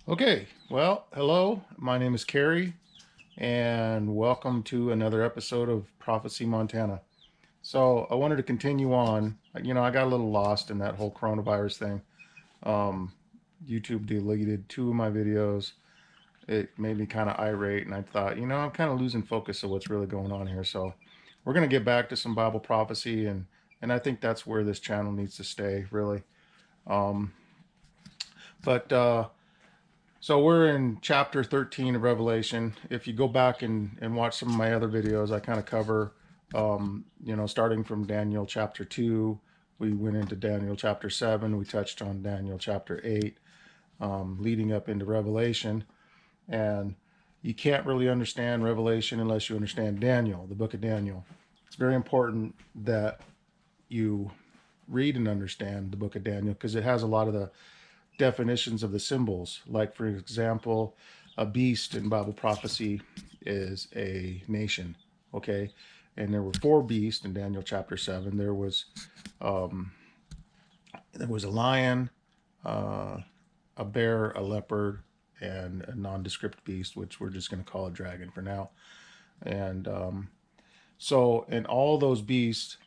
Okay, well, hello. My name is Carrie, and welcome to another episode of Prophecy Montana. So, I wanted to continue on. I got a little lost in that whole coronavirus thing. Um, YouTube deleted two of my videos. It made me kind of irate, and I thought, I'm kind of losing focus of what's really going on here. So, we're going to get back to some Bible prophecy, and I think that's where this channel needs to stay, really. Um, but So we're in chapter 13 of Revelation. If you go back and watch some of my other videos, I kind of cover, starting from Daniel chapter 2, we went into Daniel chapter 7, we touched on Daniel chapter 8, leading up into Revelation. And you can't really understand Revelation unless you understand Daniel, the book of Daniel. It's very important that you read and understand the book of Daniel because it has a lot of the definitions of the symbols. Like, for example, a beast in Bible prophecy is a nation. Okay, and there were four beasts in Daniel chapter 7. Um, there was a lion, uh, a bear, a leopard, and a nondescript beast, which we're just going to call a dragon for now. And so, in all those beasts,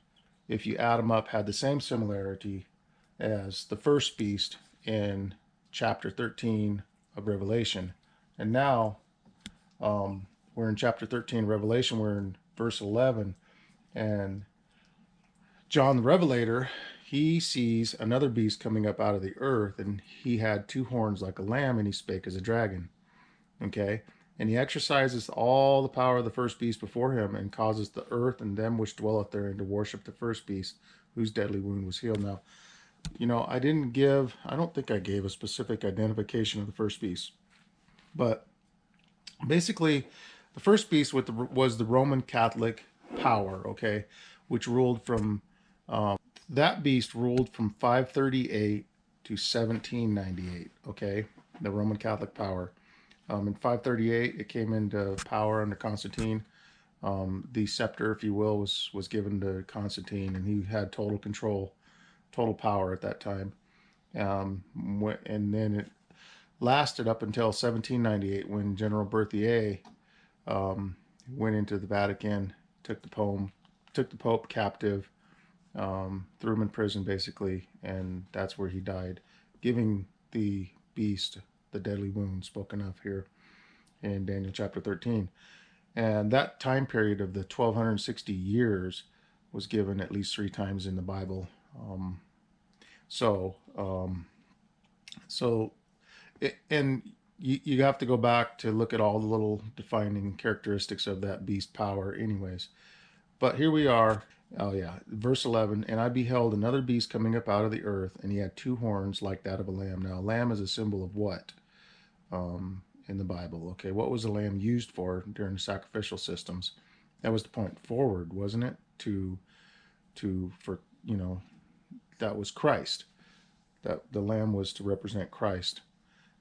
if you add them up, had the same similarity as the first beast in chapter 13 of Revelation. And now we're in chapter 13 of Revelation, we're in verse 11. And John the Revelator, he sees another beast coming up out of the earth, and he had two horns like a lamb, and he spake as a dragon. Okay? And he exercises all the power of the first beast before him, and causes the earth and them which dwelleth therein to worship the first beast, whose deadly wound was healed. Now, I don't think I gave a specific identification of the first beast, but basically, the first beast was the Roman Catholic power, okay, which ruled from, that beast ruled from 538 to 1798, okay, the Roman Catholic power. In 538, it came into power under Constantine. The scepter, if you will, was given to Constantine, and he had total control, total power at that time. And then it lasted up until 1798 when General Berthier went into the Vatican, took the Pope captive, threw him in prison basically, and that's where he died, giving the beast the deadly wound spoken of here in Daniel chapter 13. And that time period of the 1260 years was given at least three times in the Bible. Um, so, um, so and you have to go back to look at all the little defining characteristics of that beast power anyways. But here we are. Oh yeah, verse 11. And I beheld another beast coming up out of the earth, and he had two horns like that of a lamb. Now a lamb is a symbol of what in the Bible? Okay, what was the lamb used for during the sacrificial systems? That was to point forward, wasn't it, to for that was Christ. That the lamb was to represent Christ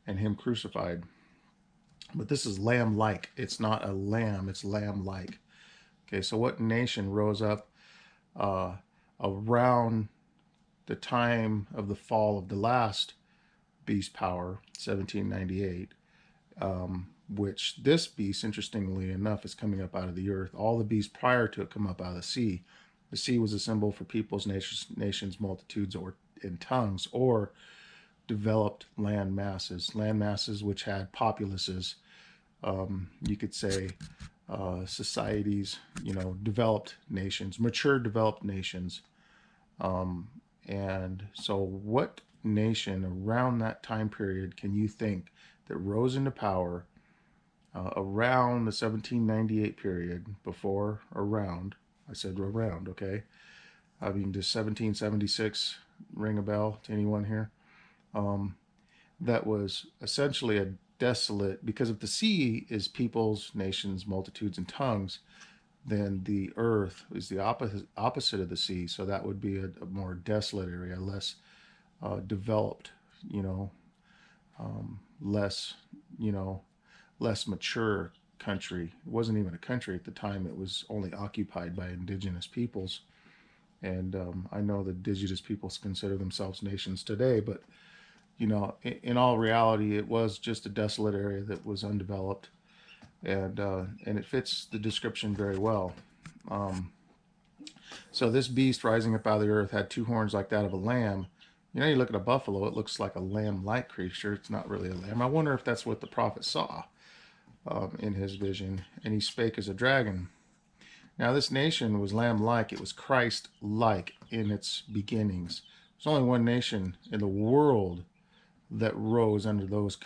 and him crucified. But this is lamb like. It's not a lamb, it's lamb like. Okay, so what nation rose up uh, around the time of the fall of the last beast power, 1798, which this beast, interestingly enough, is coming up out of the earth. All the beasts prior to it come up out of the sea. The sea was a symbol for peoples, nations, multitudes, or in tongues, or developed land masses which had populaces. You could say societies, developed nations, mature developed nations. Um, and so, what nation around that time period can you think that rose into power around the 1798 period, before, around? I said around, okay? I mean, does 1776 ring a bell to anyone here? Um, that was essentially a desolate, because if the sea is peoples, nations, multitudes, and tongues, then the earth is the opposite of the sea. So that would be a more desolate area, less developed, you know, less, you know, less mature country. It wasn't even a country at the time. It was only occupied by indigenous peoples. And I know the indigenous peoples consider themselves nations today, but in all reality, it was just a desolate area that was undeveloped, and it fits the description very well. Um, so this beast rising up out of the earth had two horns like that of a lamb. You look at a buffalo, it looks like a lamb-like creature. It's not really a lamb. I wonder if that's what the prophet saw in his vision. And he spake as a dragon. Now this nation was lamb-like. It was Christ-like in its beginnings. There's only one nation in the world that rose under those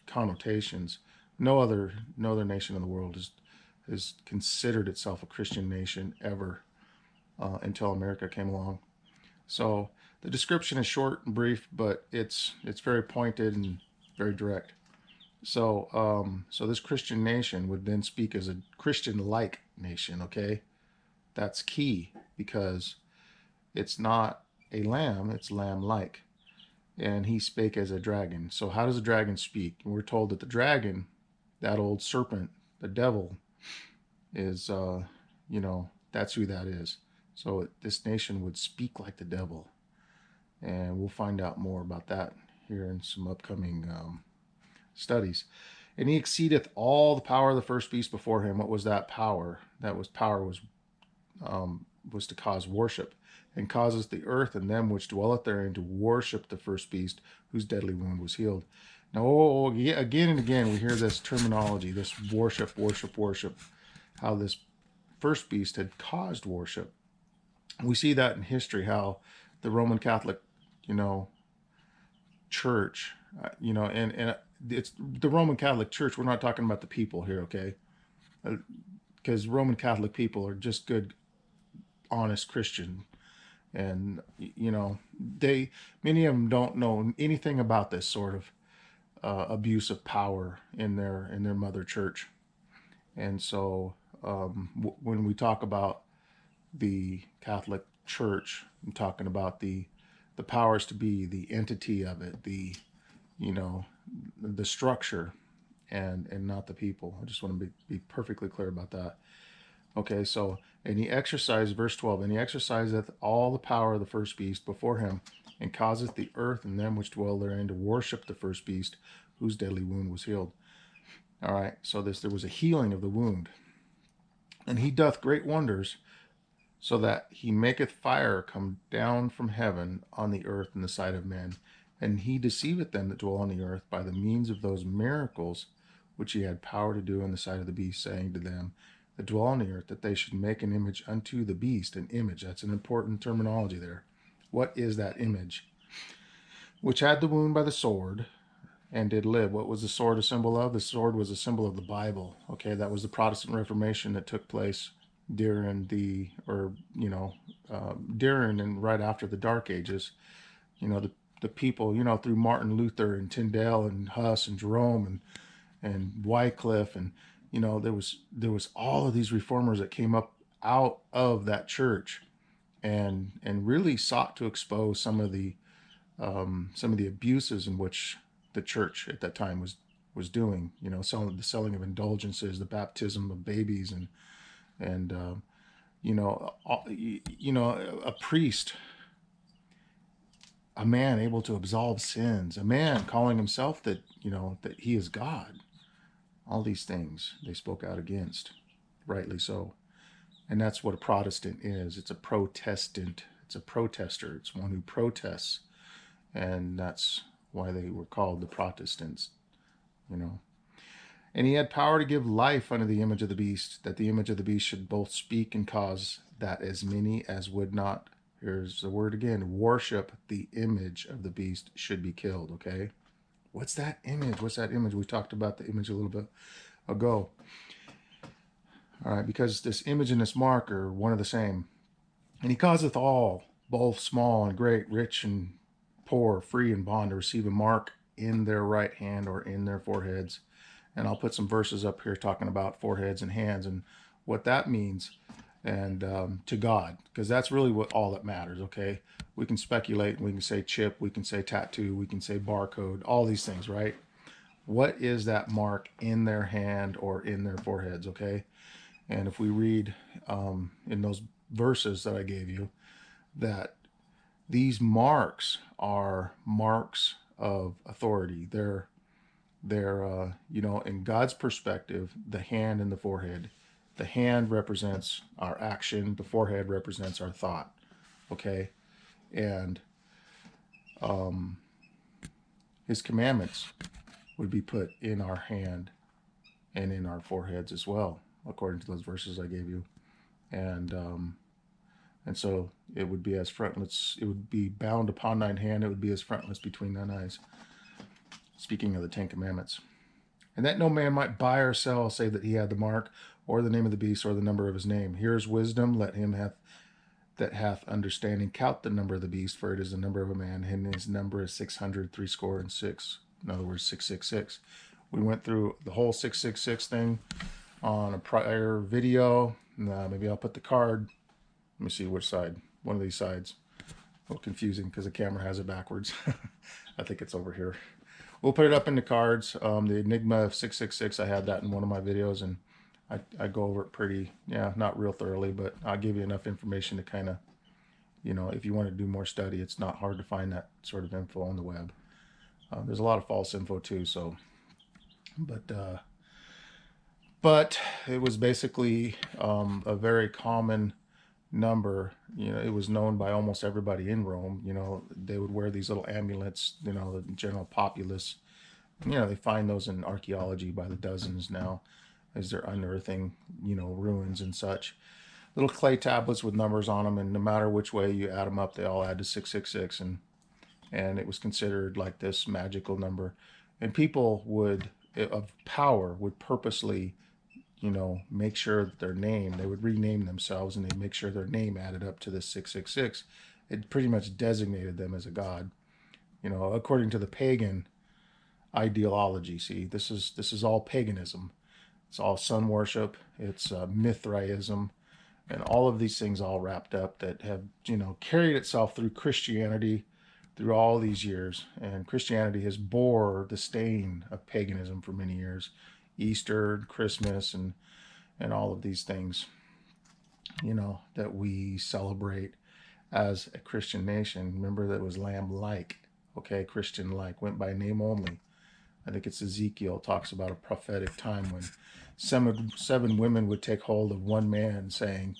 connotations. No other nation in the world has considered itself a Christian nation ever until America came along. So the description is short and brief, but it's very pointed and very direct. So this Christian nation would then speak as a Christian-like nation. Okay, that's key because it's not a lamb; it's lamb-like. And he spake as a dragon. So how does a dragon speak? We're told that the dragon, that old serpent, the devil, is that's who that is. So this nation would speak like the devil, and we'll find out more about that here in some upcoming studies. And he exceedeth all the power of the first beast before him. What was that power? Was to cause worship, and causes the earth and them which dwelleth therein to worship the first beast, whose deadly wound was healed. Now, again and again, we hear this terminology, this worship, worship, worship, how this first beast had caused worship. We see that in history, how the Roman Catholic, Church, and it's the Roman Catholic Church. We're not talking about the people here, okay? Because Roman Catholic people are just good, honest Christian, and many of them don't know anything about this sort of abuse of power in their mother church. And so when we talk about the Catholic Church, I'm talking about the powers to be, the entity of it, the structure, and not the people. I just want to be perfectly clear about that. Okay, so, and he exercised, verse 12, and he exerciseth all the power of the first beast before him, and causeth the earth and them which dwell therein to worship the first beast, whose deadly wound was healed. All right, so there was a healing of the wound. And he doth great wonders, so that he maketh fire come down from heaven on the earth in the sight of men. And he deceiveth them that dwell on the earth by the means of those miracles which he had power to do in the sight of the beast, saying to them that dwell on the earth that they should make an image unto the beast. An image, that's an important terminology there. What is that image? Which had the wound by the sword and did live. What was the sword a symbol of? The sword was a symbol of the Bible. Okay, that was the Protestant Reformation that took place during during and right after the Dark Ages. The people, through Martin Luther and Tyndale and Huss and Jerome and Wycliffe, and there was all of these reformers that came up out of that church and really sought to expose some of the abuses in which the church at that time was doing. The selling of indulgences, the baptism of babies, and a priest, a man able to absolve sins, a man calling himself that he is God. All these things they spoke out against, rightly so. And that's what a Protestant is. It's a Protestant. It's a protester. It's one who protests. And that's why they were called the Protestants, And he had power to give life unto the image of the beast, that the image of the beast should both speak and cause that as many as would not, here's the word again, worship the image of the beast should be killed, okay? What's that image? We talked about the image a little bit ago. All right, because this image and this mark are one of the same. And he causeth all, both small and great, rich and poor, free and bond, to receive a mark in their right hand or in their foreheads. And I'll put some verses up here talking about foreheads and hands and what that means, and to God, because that's really all that matters, okay? We can speculate, we can say chip, we can say tattoo, we can say barcode, all these things, right? What is that mark in their hand or in their foreheads, okay? And if we read in those verses that I gave you, that these marks are marks of authority. They're in God's perspective, the hand and the forehead. The hand represents our action. The forehead represents our thought. Okay, and His commandments would be put in our hand and in our foreheads as well, according to those verses I gave you. And so it would be as frontlets. It would be bound upon thine hand. It would be as frontlets between thine eyes. Speaking of the Ten Commandments. And that no man might buy or sell, save that he had the mark, or the name of the beast, or the number of his name. Here is wisdom. Let him that hath understanding count the number of the beast, for it is the number of a man, and his number is 666. In other words, 666. We went through the whole 666 thing on a prior video. Maybe I'll put the card. Let me see which side. One of these sides. A little confusing because the camera has it backwards. I think it's over here. We'll put it up in the cards. The Enigma of 666, I had that in one of my videos, and I go over it pretty, not real thoroughly, but I'll give you enough information to kind of, if you want to do more study, it's not hard to find that sort of info on the web. There's a lot of false info too, so, but it was basically a very common number. It was known by almost everybody in Rome. They would wear these little amulets, the general populace. They find those in archaeology by the dozens now as they're unearthing, ruins and such. Little clay tablets with numbers on them, and no matter which way you add them up, they all add to 666, and it was considered like this magical number. And people of power would purposely make sure that they would rename themselves, and they'd make sure their name added up to this 666. It pretty much designated them as a god, according to the pagan ideology. See, this is all paganism. It's all sun worship. It's Mithraism, and all of these things all wrapped up that have, carried itself through Christianity through all these years. And Christianity has bore the stain of paganism for many years. Easter, Christmas, and all of these things, that we celebrate as a Christian nation. Remember, that was lamb-like, okay, Christian-like, went by name only. I think it's Ezekiel talks about a prophetic time when seven women would take hold of one man, saying,